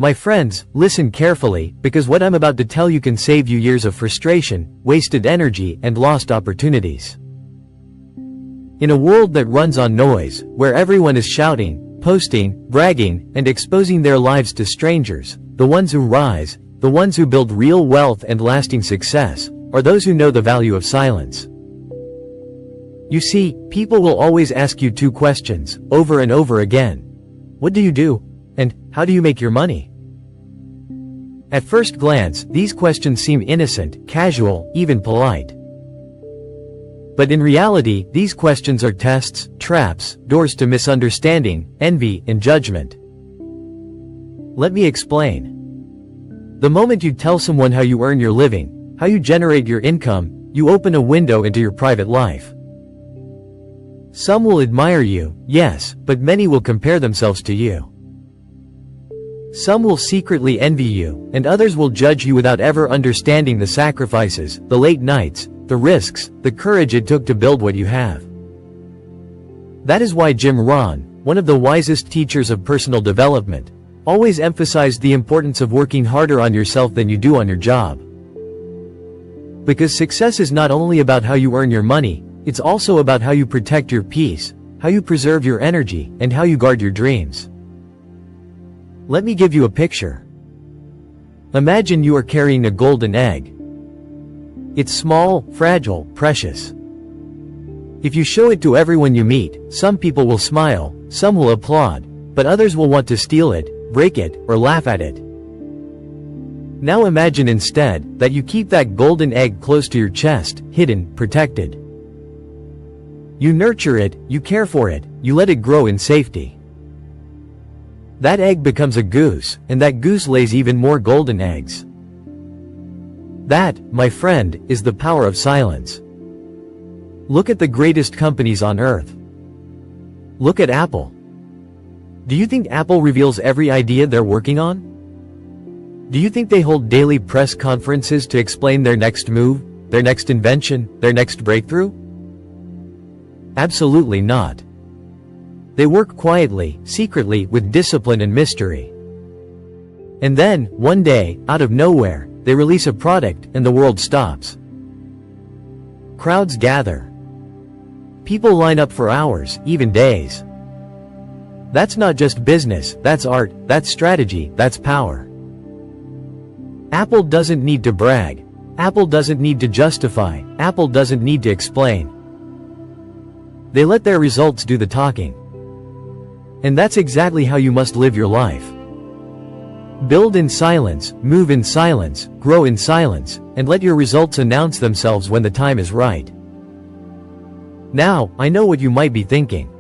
My friends, listen carefully, because what I'm about to tell you can save you years of frustration, wasted energy, and lost opportunities. In a world that runs on noise, where everyone is shouting, posting, bragging, and exposing their lives to strangers, the ones who rise, the ones who build real wealth and lasting success, are those who know the value of silence. You see, people will always ask you two questions, over and over again. What do you do? And how do you make your money? At first glance, these questions seem innocent, casual, even polite. But in reality, these questions are tests, traps, doors to misunderstanding, envy, and judgment. Let me explain. The moment you tell someone how you earn your living, how you generate your income, you open a window into your private life. Some will admire you, yes, but many will compare themselves to you. Some will secretly envy you, and others will judge you without ever understanding the sacrifices, the late nights, the risks, the courage it took to build what you have. That is why Jim Rohn, one of the wisest teachers of personal development, always emphasized the importance of working harder on yourself than you do on your job. Because success is not only about how you earn your money, it's also about how you protect your peace, how you preserve your energy, and how you guard your dreams. Let me give you a picture. Imagine you are carrying a golden egg. It's small, fragile, precious. If you show it to everyone you meet, some people will smile, some will applaud, but others will want to steal it, break it, or laugh at it. Now imagine instead that you keep that golden egg close to your chest, hidden, protected. You nurture it, you care for it, you let it grow in safety. That egg becomes a goose, and that goose lays even more golden eggs. That, my friend, is the power of silence. Look at the greatest companies on earth. Look at Apple. Do you think Apple reveals every idea they're working on? Do you think they hold daily press conferences to explain their next move, their next invention, their next breakthrough? Absolutely not. They work quietly, secretly, with discipline and mystery. And then, one day, out of nowhere, they release a product and the world stops. Crowds gather. People line up for hours, even days. That's not just business, that's art, that's strategy, that's power. Apple doesn't need to brag. Apple doesn't need to justify. Apple doesn't need to explain. They let their results do the talking. And that's exactly how you must live your life. Build in silence, move in silence, grow in silence, and let your results announce themselves when the time is right. Now, I know what you might be thinking.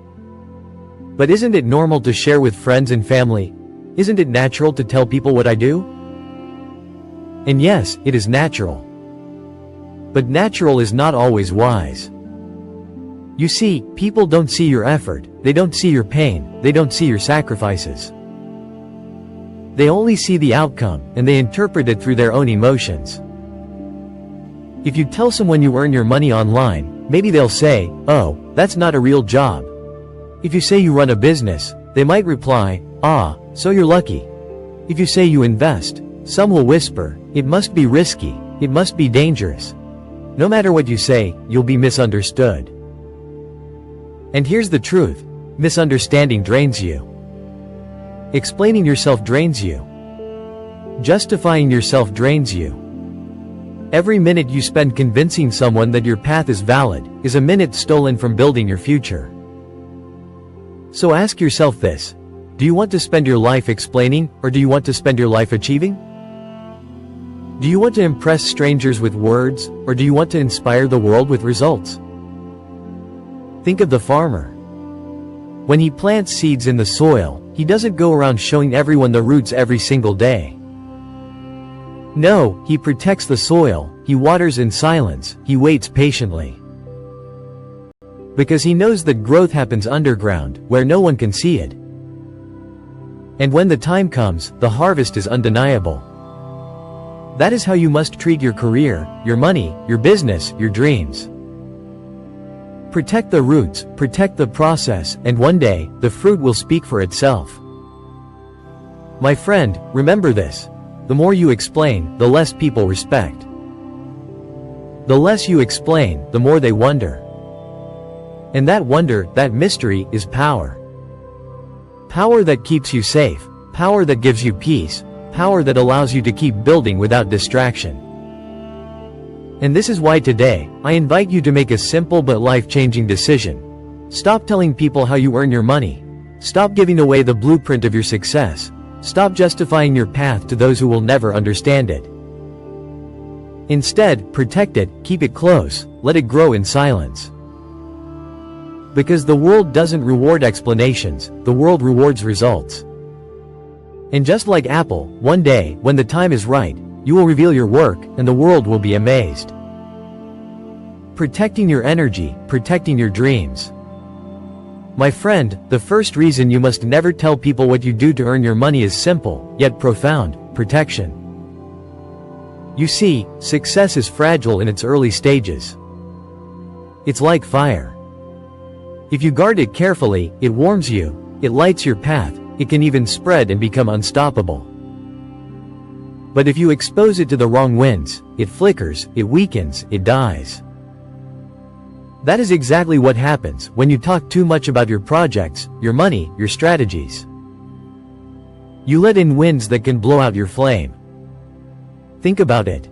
But isn't it normal to share with friends and family? Isn't it natural to tell people what I do? And yes, it is natural. But natural is not always wise. You see, people don't see your effort, they don't see your pain, they don't see your sacrifices. They only see the outcome, and they interpret it through their own emotions. If you tell someone you earn your money online, maybe they'll say, "Oh, that's not a real job." If you say you run a business, they might reply, "Ah, so you're lucky." If you say you invest, some will whisper, "It must be risky, it must be dangerous." No matter what you say, you'll be misunderstood. And here's the truth, misunderstanding drains you. Explaining yourself drains you. Justifying yourself drains you. Every minute you spend convincing someone that your path is valid, is a minute stolen from building your future. So ask yourself this, do you want to spend your life explaining, or do you want to spend your life achieving? Do you want to impress strangers with words, or do you want to inspire the world with results? Think of the farmer. When he plants seeds in the soil, he doesn't go around showing everyone the roots every single day. No, he protects the soil, he waters in silence, he waits patiently. Because he knows that growth happens underground, where no one can see it. And when the time comes, the harvest is undeniable. That is how you must treat your career, your money, your business, your dreams. Protect the roots, protect the process, and one day, the fruit will speak for itself. My friend, remember this. The more you explain, the less people respect. The less you explain, the more they wonder. And that wonder, that mystery, is power. Power that keeps you safe, power that gives you peace, power that allows you to keep building without distraction. And this is why today, I invite you to make a simple but life-changing decision. Stop telling people how you earn your money. Stop giving away the blueprint of your success. Stop justifying your path to those who will never understand it. Instead, protect it, keep it close, let it grow in silence. Because the world doesn't reward explanations, the world rewards results. And just like Apple, one day, when the time is right, you will reveal your work, and the world will be amazed. Protecting your energy, protecting your dreams. My friend, the first reason you must never tell people what you do to earn your money is simple, yet profound: protection. You see, success is fragile in its early stages. It's like fire. If you guard it carefully, it warms you, it lights your path, it can even spread and become unstoppable. But if you expose it to the wrong winds, it flickers, it weakens, it dies. That is exactly what happens when you talk too much about your projects, your money, your strategies. You let in winds that can blow out your flame. Think about it.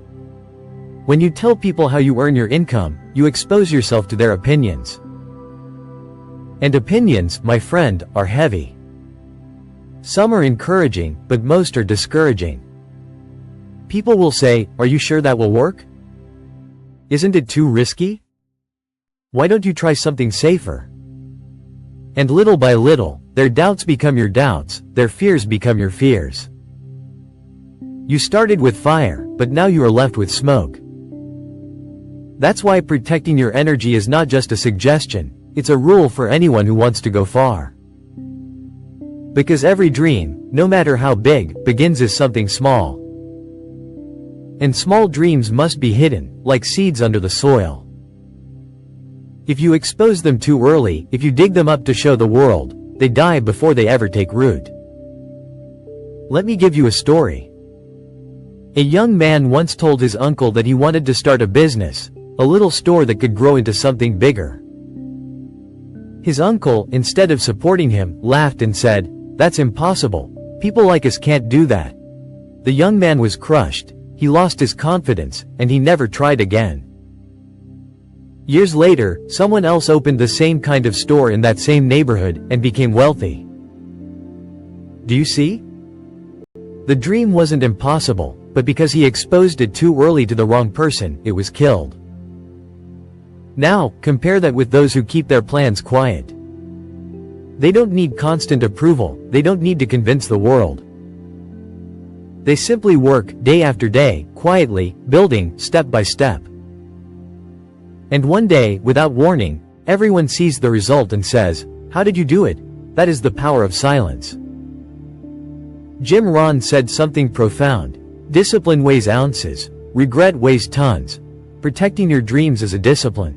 When you tell people how you earn your income, you expose yourself to their opinions. And opinions, my friend, are heavy. Some are encouraging, but most are discouraging. People will say, "Are you sure that will work? Isn't it too risky? Why don't you try something safer?" And little by little, their doubts become your doubts, their fears become your fears. You started with fire, but now you are left with smoke. That's why protecting your energy is not just a suggestion, it's a rule for anyone who wants to go far. Because every dream, no matter how big, begins as something small. And small dreams must be hidden, like seeds under the soil. If you expose them too early, if you dig them up to show the world, they die before they ever take root. Let me give you a story. A young man once told his uncle that he wanted to start a business, a little store that could grow into something bigger. His uncle, instead of supporting him, laughed and said, "That's impossible. People like us can't do that." The young man was crushed, he lost his confidence, and he never tried again. Years later, someone else opened the same kind of store in that same neighborhood, and became wealthy. Do you see? The dream wasn't impossible, but because he exposed it too early to the wrong person, it was killed. Now, compare that with those who keep their plans quiet. They don't need constant approval, they don't need to convince the world. They simply work, day after day, quietly, building, step by step. And one day, without warning, everyone sees the result and says, "How did you do it?" That is the power of silence. Jim Rohn said something profound. Discipline weighs ounces, regret weighs tons. Protecting your dreams is a discipline.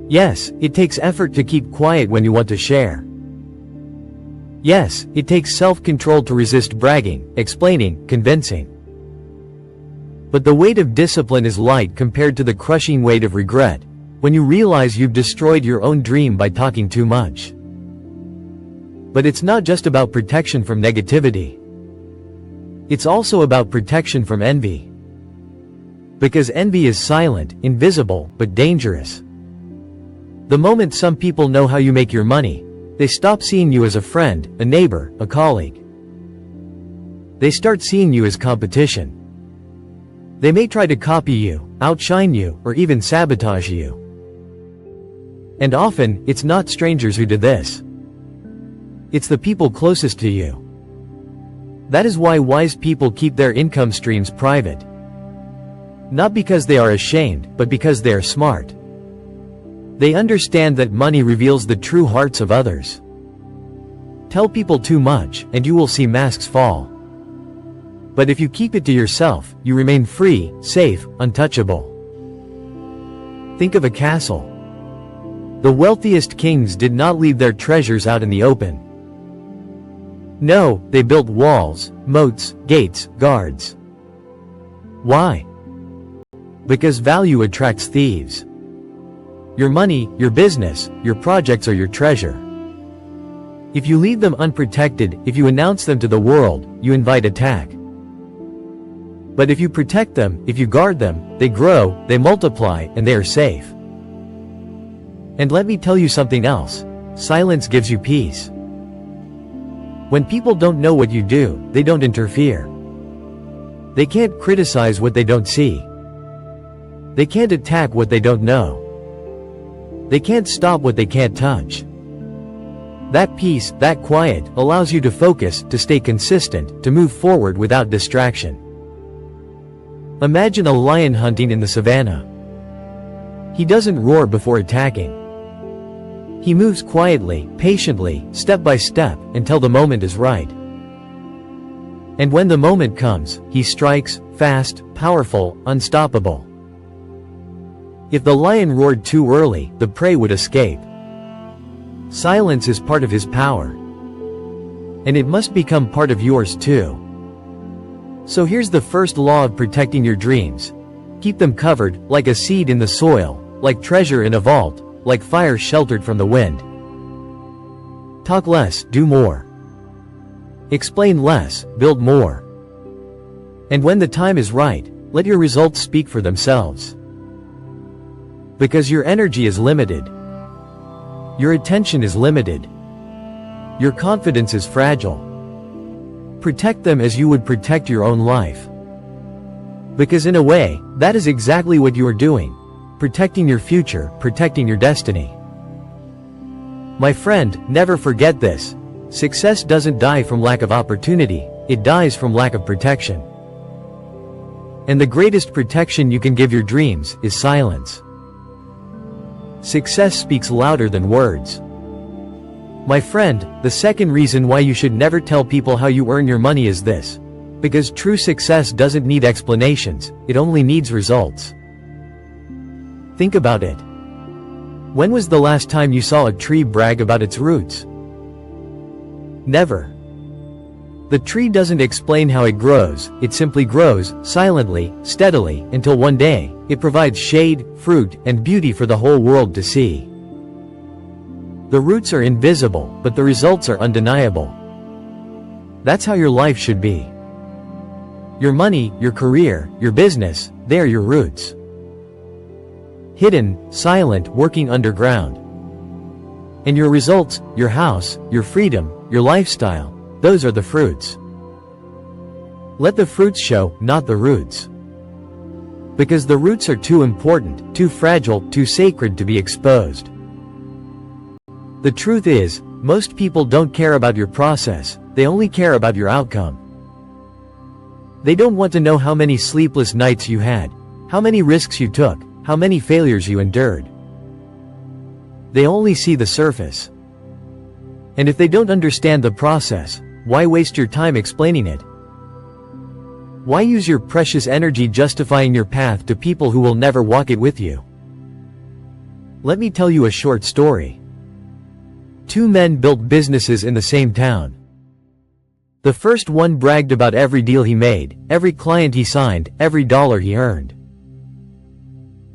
Yes, it takes effort to keep quiet when you want to share. Yes, it takes self-control to resist bragging, explaining, convincing. But the weight of discipline is light compared to the crushing weight of regret, when you realize you've destroyed your own dream by talking too much. But it's not just about protection from negativity. It's also about protection from envy. Because envy is silent, invisible, but dangerous. The moment some people know how you make your money, they stop seeing you as a friend, a neighbor, a colleague. They start seeing you as competition. They may try to copy you, outshine you, or even sabotage you. And often, it's not strangers who do this. It's the people closest to you. That is why wise people keep their income streams private. Not because they are ashamed, but because they are smart. They understand that money reveals the true hearts of others. Tell people too much, and you will see masks fall. But if you keep it to yourself, you remain free, safe, untouchable. Think of a castle. The wealthiest kings did not leave their treasures out in the open. No, they built walls, moats, gates, guards. Why? Because value attracts thieves. Your money, your business, your projects are your treasure. If you leave them unprotected, if you announce them to the world, you invite attack. But if you protect them, if you guard them, they grow, they multiply, and they are safe. And let me tell you something else. Silence gives you peace. When people don't know what you do, they don't interfere. They can't criticize what they don't see. They can't attack what they don't know. They can't stop what they can't touch. That peace, that quiet, allows you to focus, to stay consistent, to move forward without distraction. Imagine a lion hunting in the savannah. He doesn't roar before attacking. He moves quietly, patiently, step by step, until the moment is right. And when the moment comes, he strikes, fast, powerful, unstoppable. If the lion roared too early, the prey would escape. Silence is part of his power. And it must become part of yours too. So here's the first law of protecting your dreams. Keep them covered, like a seed in the soil, like treasure in a vault, like fire sheltered from the wind. Talk less, do more. Explain less, build more. And when the time is right, let your results speak for themselves. Because your energy is limited. Your attention is limited. Your confidence is fragile. Protect them as you would protect your own life. Because in a way, that is exactly what you are doing. Protecting your future, protecting your destiny. My friend, never forget this. Success doesn't die from lack of opportunity, it dies from lack of protection. And the greatest protection you can give your dreams is silence. Success speaks louder than words. My friend, the second reason why you should never tell people how you earn your money is this. Because true success doesn't need explanations, it only needs results. Think about it. When was the last time you saw a tree brag about its roots? Never. The tree doesn't explain how it grows, it simply grows, silently, steadily, until one day, it provides shade, fruit, and beauty for the whole world to see. The roots are invisible, but the results are undeniable. That's how your life should be. Your money, your career, your business, they are your roots. Hidden, silent, working underground. And your results, your house, your freedom, your lifestyle, those are the fruits. Let the fruits show, not the roots. Because the roots are too important, too fragile, too sacred to be exposed. The truth is, most people don't care about your process, they only care about your outcome. They don't want to know how many sleepless nights you had, how many risks you took, how many failures you endured. They only see the surface. And if they don't understand the process, why waste your time explaining it? Why use your precious energy justifying your path to people who will never walk it with you? Let me tell you a short story. Two men built businesses in the same town. The first one bragged about every deal he made, every client he signed, every dollar he earned.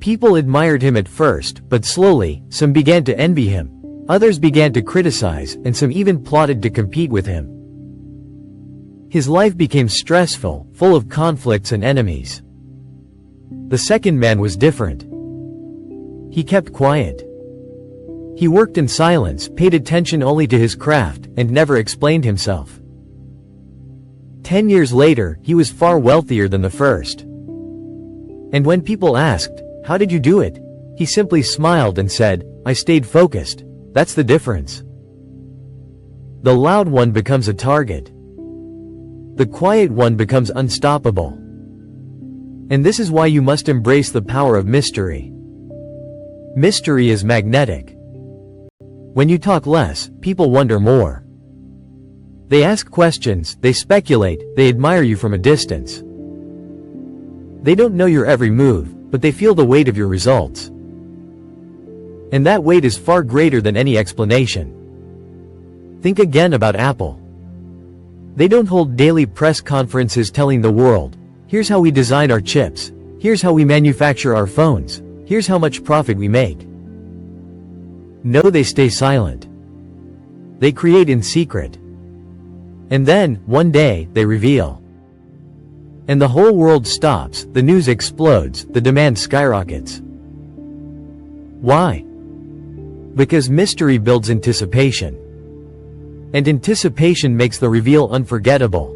People admired him at first, but slowly, some began to envy him, others began to criticize, and some even plotted to compete with him. His life became stressful, full of conflicts and enemies. The second man was different. He kept quiet. He worked in silence, paid attention only to his craft, and never explained himself. 10 years later, he was far wealthier than the first. And when people asked, "How did you do it?" he simply smiled and said, "I stayed focused. That's the difference." The loud one becomes a target. The quiet one becomes unstoppable. And this is why you must embrace the power of mystery. Mystery is magnetic. When you talk less, people wonder more. They ask questions, they speculate, they admire you from a distance. They don't know your every move, but they feel the weight of your results. And that weight is far greater than any explanation. Think again about Apple. They don't hold daily press conferences telling the world, here's how we design our chips, here's how we manufacture our phones, here's how much profit we make. No, they stay silent. They create in secret. And then, one day, they reveal. And the whole world stops, the news explodes, the demand skyrockets. Why? Because mystery builds anticipation. And anticipation makes the reveal unforgettable.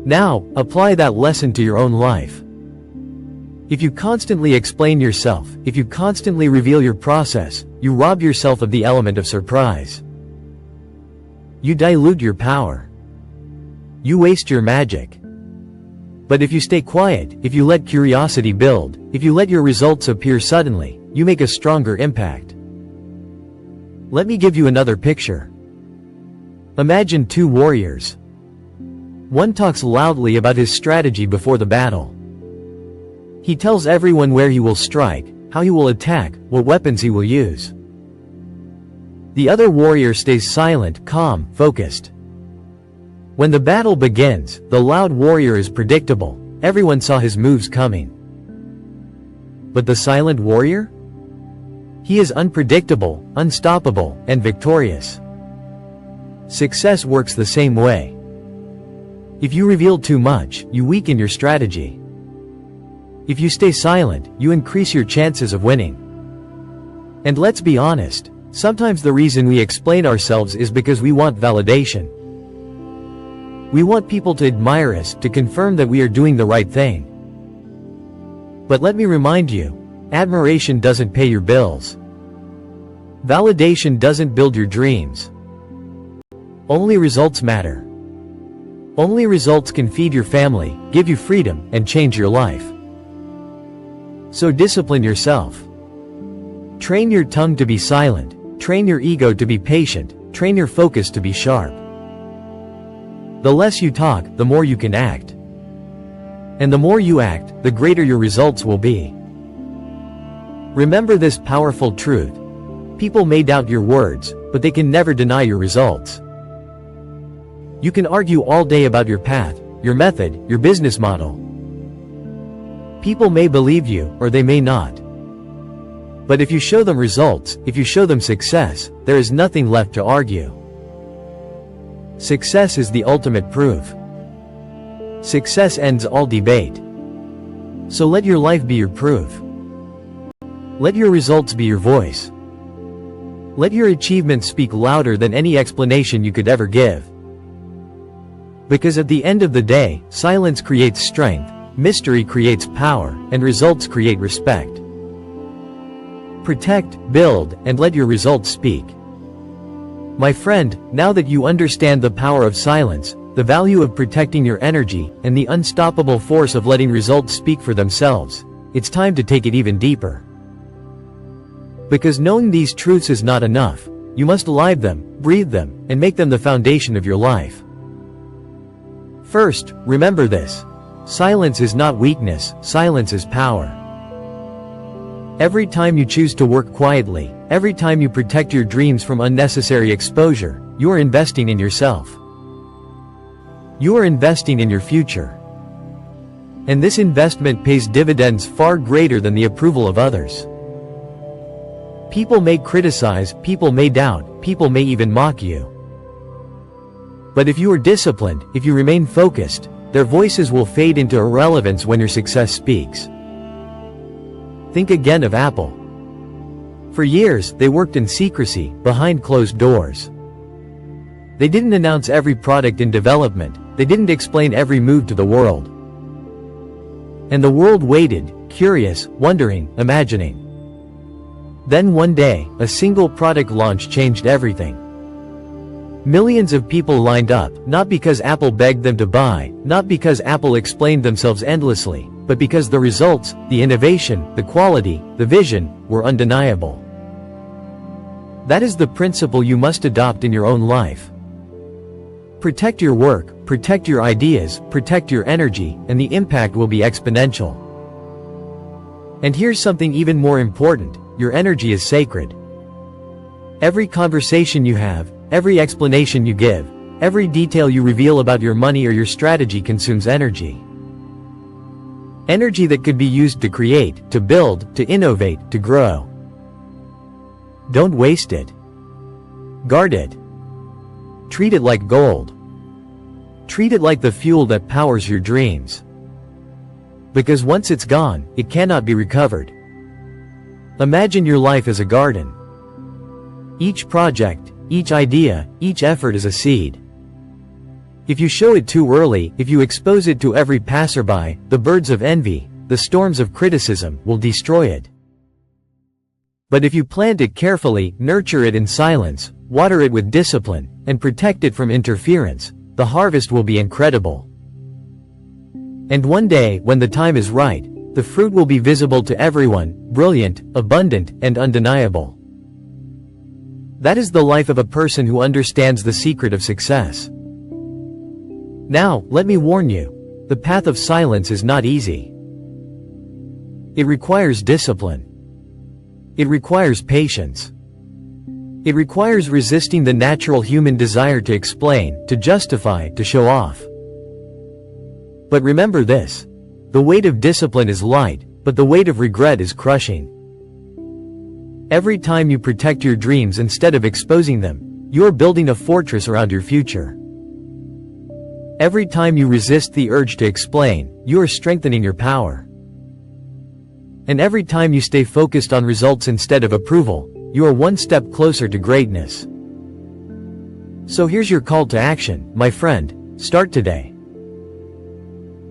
Now, apply that lesson to your own life. If you constantly explain yourself, if you constantly reveal your process, you rob yourself of the element of surprise. You dilute your power. You waste your magic. But if you stay quiet, if you let curiosity build, if you let your results appear suddenly, you make a stronger impact. Let me give you another picture. Imagine two warriors. One talks loudly about his strategy before the battle. He tells everyone where he will strike, how he will attack, what weapons he will use. The other warrior stays silent, calm, focused. When the battle begins, the loud warrior is predictable. Everyone saw his moves coming. But the silent warrior? He is unpredictable, unstoppable, and victorious. Success works the same way. If you reveal too much, you weaken your strategy. If you stay silent, you increase your chances of winning. And let's be honest, sometimes the reason we explain ourselves is because we want validation. We want people to admire us, to confirm that we are doing the right thing. But let me remind you, admiration doesn't pay your bills. Validation doesn't build your dreams. Only results matter. Only results can feed your family, give you freedom, and change your life. So discipline yourself. Train your tongue to be silent, train your ego to be patient, train your focus to be sharp. The less you talk, the more you can act. And the more you act, the greater your results will be. Remember this powerful truth. People may doubt your words, but they can never deny your results. You can argue all day about your path, your method, your business model. People may believe you, or they may not. But if you show them results, if you show them success, there is nothing left to argue. Success is the ultimate proof. Success ends all debate. So let your life be your proof. Let your results be your voice. Let your achievements speak louder than any explanation you could ever give. Because at the end of the day, silence creates strength, mystery creates power, and results create respect. Protect, build, and let your results speak. My friend, now that you understand the power of silence, the value of protecting your energy, and the unstoppable force of letting results speak for themselves, it's time to take it even deeper. Because knowing these truths is not enough, you must live them, breathe them, and make them the foundation of your life. First, remember this. Silence is not weakness, silence is power. Every time you choose to work quietly, every time you protect your dreams from unnecessary exposure, you are investing in yourself. You are investing in your future. And this investment pays dividends far greater than the approval of others. People may criticize, people may doubt, people may even mock you. But if you are disciplined, if you remain focused, their voices will fade into irrelevance when your success speaks. Think again of Apple. For years, they worked in secrecy, behind closed doors. They didn't announce every product in development, they didn't explain every move to the world. And the world waited, curious, wondering, imagining. Then one day, a single product launch changed everything. Millions of people lined up, not because Apple begged them to buy, not because Apple explained themselves endlessly, but because the results, the innovation, the quality, the vision, were undeniable. That is the principle you must adopt in your own life. Protect your work, protect your ideas, protect your energy, and the impact will be exponential. And here's something even more important, your energy is sacred. Every conversation you have, every explanation you give, Every detail you reveal about your money or your strategy consumes energy. Energy that could be used to create, to build, to innovate, to grow. Don't waste it. Guard it. Treat it like gold. Treat it like the fuel that powers your dreams. Because once it's gone, it cannot be recovered. Imagine your life as a garden. Each project, each idea, each effort is a seed. If you show it too early, if you expose it to every passerby, the birds of envy, the storms of criticism, will destroy it. But if you plant it carefully, nurture it in silence, water it with discipline, and protect it from interference, the harvest will be incredible. And one day, when the time is right, the fruit will be visible to everyone, brilliant, abundant, and undeniable. That is the life of a person who understands the secret of success. Now, let me warn you, the path of silence is not easy. It requires discipline. It requires patience. It requires resisting the natural human desire to explain, to justify, to show off. But remember this: the weight of discipline is light, but the weight of regret is crushing. Every time you protect your dreams instead of exposing them, you are building a fortress around your future. Every time you resist the urge to explain, you are strengthening your power. And every time you stay focused on results instead of approval, you are one step closer to greatness. So here's your call to action, my friend: start today.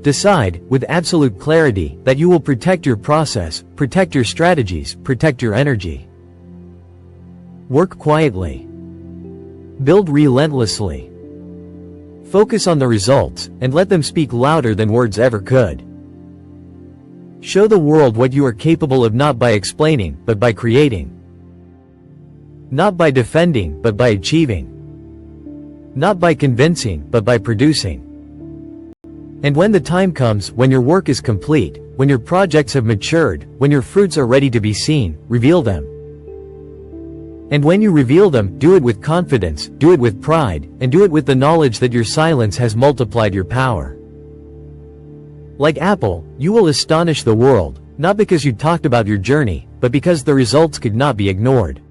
Decide, with absolute clarity, that you will protect your process, protect your strategies, protect your energy. Work quietly. Build relentlessly. Focus on the results, and let them speak louder than words ever could. Show the world what you are capable of, not by explaining, but by creating. Not by defending, but by achieving. Not by convincing, but by producing. And when the time comes, when your work is complete, when your projects have matured, when your fruits are ready to be seen, reveal them. And when you reveal them, do it with confidence, do it with pride, and do it with the knowledge that your silence has multiplied your power. Like Apple, you will astonish the world, not because you talked about your journey, but because the results could not be ignored.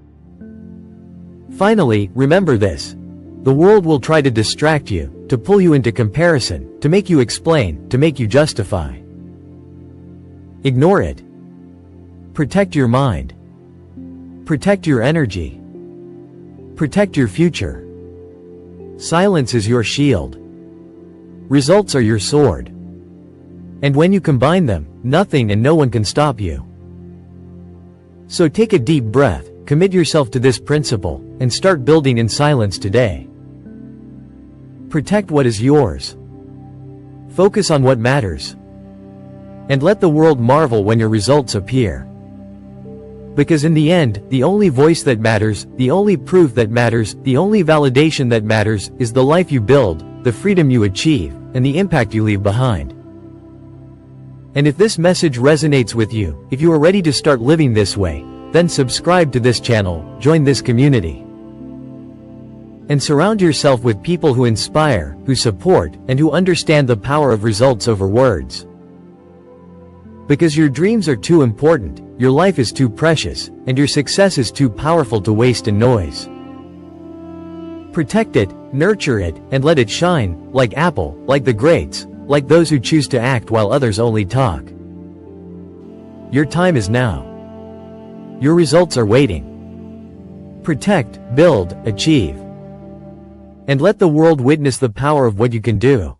Finally, remember this: the world will try to distract you, to pull you into comparison, to make you explain, to make you justify. Ignore it. Protect your mind. Protect your energy. Protect your future. Silence is your shield. Results are your sword. And when you combine them, nothing and no one can stop you. So take a deep breath, commit yourself to this principle, and start building in silence today. Protect what is yours. Focus on what matters. And let the world marvel when your results appear. Because in the end, the only voice that matters, the only proof that matters, the only validation that matters, is the life you build, the freedom you achieve, and the impact you leave behind. And if this message resonates with you, if you are ready to start living this way, then subscribe to this channel, join this community. And surround yourself with people who inspire, who support, and who understand the power of results over words. Because your dreams are too important, your life is too precious, and your success is too powerful to waste in noise. Protect it, nurture it, and let it shine, like Apple, like the greats, like those who choose to act while others only talk. Your time is now. Your results are waiting. Protect, build, achieve. And let the world witness the power of what you can do.